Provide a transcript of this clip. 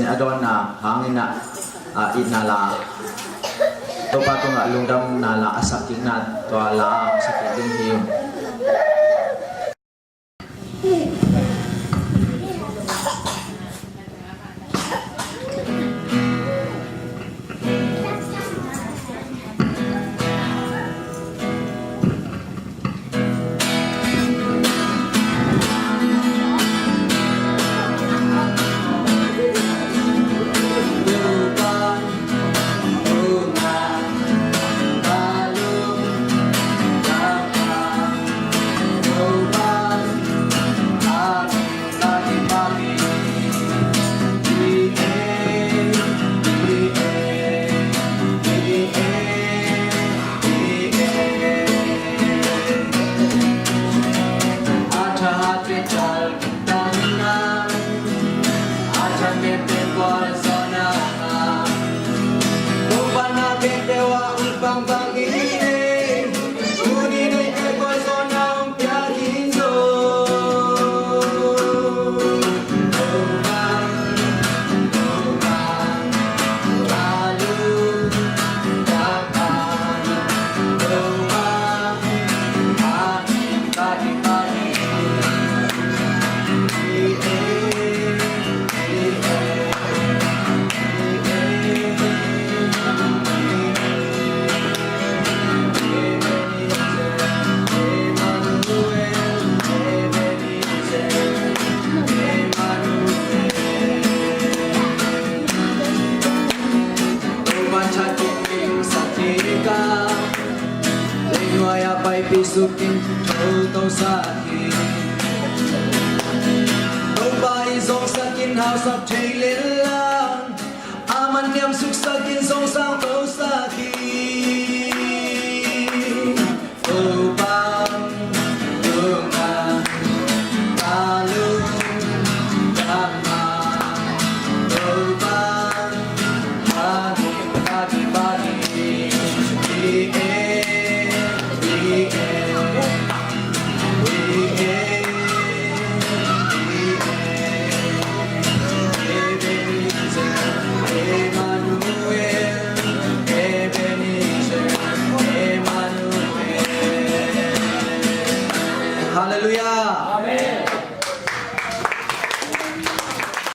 adon na hangin na inala to pa to nga lungdam nala asakit na to ala sakit din hiyo. Pisukin tau sakit Nobody song stuck in house of Taylor